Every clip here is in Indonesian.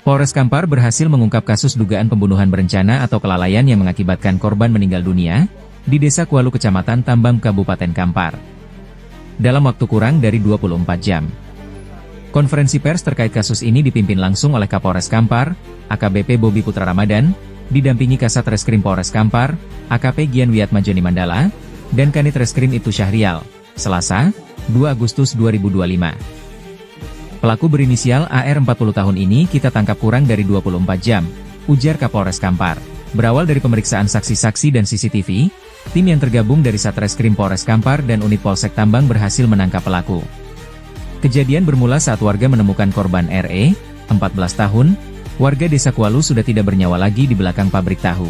Polres Kampar berhasil mengungkap kasus dugaan pembunuhan berencana atau kelalaian yang mengakibatkan korban meninggal dunia di Desa Kualu, Kecamatan Tambam, Kabupaten Kampar, dalam waktu kurang dari 24 jam. Konferensi pers terkait kasus ini dipimpin langsung oleh Kapolres Kampar, AKBP Bobi Putra Ramadan, didampingi Kasat Reskrim Polres Kampar, AKP Gian Wiatmajoni Mandala, dan Kanit Reskrim Ibtu Syahrial, Selasa, 2 Agustus 2025. Pelaku berinisial AR 40 tahun ini kita tangkap kurang dari 24 jam, ujar Kapolres Kampar. Berawal dari pemeriksaan saksi-saksi dan CCTV, tim yang tergabung dari Satreskrim Polres Kampar dan Unit Polsek Tambang berhasil menangkap pelaku. Kejadian bermula saat warga menemukan korban RE, 14 tahun, warga Desa Kualu sudah tidak bernyawa lagi di belakang pabrik tahu.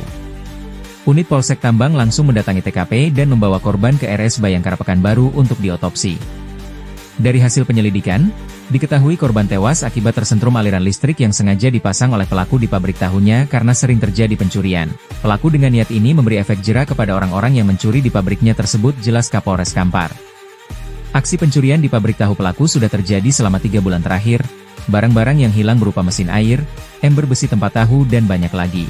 Unit Polsek Tambang langsung mendatangi TKP dan membawa korban ke RS Bayangkara Pekanbaru untuk diotopsi. Dari hasil penyelidikan, diketahui korban tewas akibat tersentrum aliran listrik yang sengaja dipasang oleh pelaku di pabrik tahunya karena sering terjadi pencurian. Pelaku dengan niat ini memberi efek jera kepada orang-orang yang mencuri di pabriknya tersebut, jelas Kapolres Kampar. Aksi pencurian di pabrik tahu pelaku sudah terjadi selama 3 bulan terakhir. Barang-barang yang hilang berupa mesin air, ember besi tempat tahu dan banyak lagi.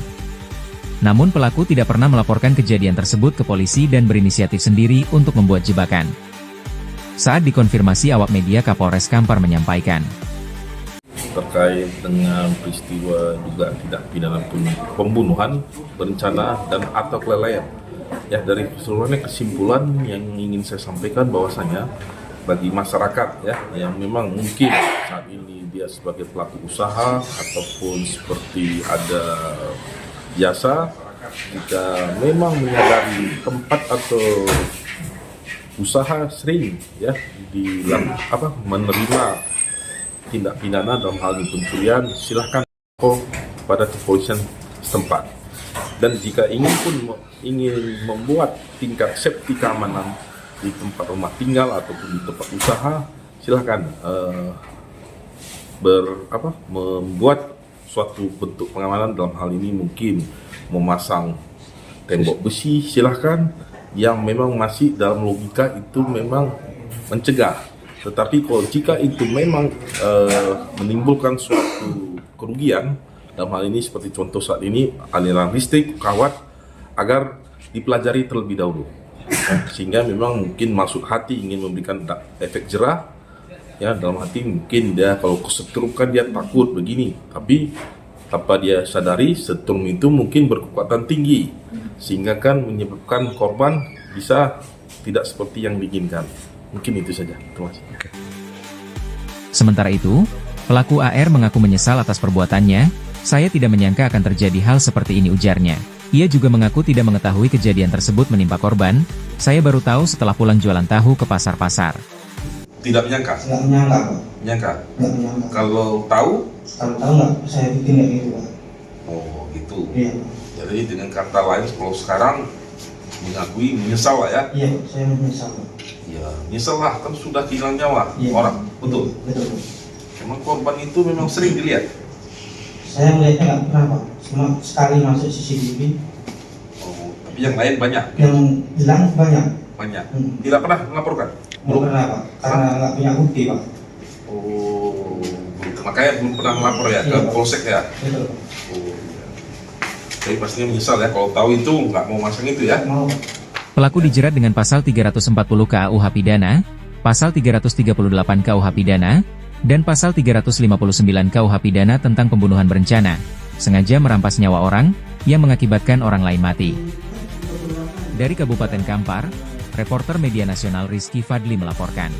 Namun pelaku tidak pernah melaporkan kejadian tersebut ke polisi dan berinisiatif sendiri untuk membuat jebakan. Saat dikonfirmasi awak media, Kapolres Kampar menyampaikan, terkait dengan peristiwa juga tidak pidana pembunuhan berencana dan atau kelalaian. Ya, dari keseluruhannya kesimpulan yang ingin saya sampaikan bahwasanya bagi masyarakat ya yang memang mungkin saat ini dia sebagai pelaku usaha ataupun seperti ada jasa, jika memang menyadari tempat atau usaha sering ya menerima tindak pidana dalam hal ini pencurian, silahkan pada kepolisian setempat. Dan jika ingin membuat tingkat safety keamanan di tempat rumah tinggal ataupun di tempat usaha, silahkan membuat suatu bentuk pengamanan. Dalam hal ini mungkin memasang tembok besi, silahkan, yang memang masih dalam logika itu memang mencegah. Tetapi kalau jika itu memang menimbulkan suatu kerugian, dalam hal ini seperti contoh saat ini aliran listrik, kawat, agar dipelajari terlebih dahulu. Sehingga memang mungkin maksud hati ingin memberikan efek jerah, ya dalam hati mungkin dia kalau kesetrukan dia takut begini, tapi tanpa dia sadari setrum itu mungkin berkekuatan tinggi, sehingga kan menyebabkan korban bisa tidak seperti yang diinginkan. Mungkin itu saja. Terima kasih. Sementara itu, pelaku AR mengaku menyesal atas perbuatannya. Saya tidak menyangka akan terjadi hal seperti ini, ujarnya. Ia juga mengaku tidak mengetahui kejadian tersebut menimpa korban. Saya baru tahu setelah pulang jualan tahu ke pasar-pasar. Tidak menyangka? Tidak menyangka, Pak. Menyangka? Tidak menyangka. Kalau tahu? Kalau tahu nggak, saya bikin kayak gitu, Pak. Oh, gitu. Iya. Jadi dengan kata lain, kalau sekarang mengakui menyesal lah ya? Iya, saya menyesal, Pak. Ya, nyesal lah, kan sudah kehilangan nyawa orang, betul? Betul. Emang korban itu memang sering dilihat? Saya melihatnya nggak pernah, Pak. Cuma sekali masuk CCTV. Oh, tapi yang lain banyak? Yang hilang banyak. Banyak? Tidak pernah melaporkan? Nggak pernah, Pak. Karena nggak punya bukti, Pak. Oh, makanya belum pernah melapor ya ke Polsek ya? Betul. Oh, iya. Tapi pastinya menyesal ya, kalau tahu itu nggak mau masang itu ya? Mau, Pak. Pelaku dijerat dengan pasal 340 KUH Pidana, pasal 338 KUH Pidana, dan pasal 359 KUH Pidana tentang pembunuhan berencana, sengaja merampas nyawa orang, yang mengakibatkan orang lain mati. Dari Kabupaten Kampar, reporter media nasional Rizky Fadli melaporkan.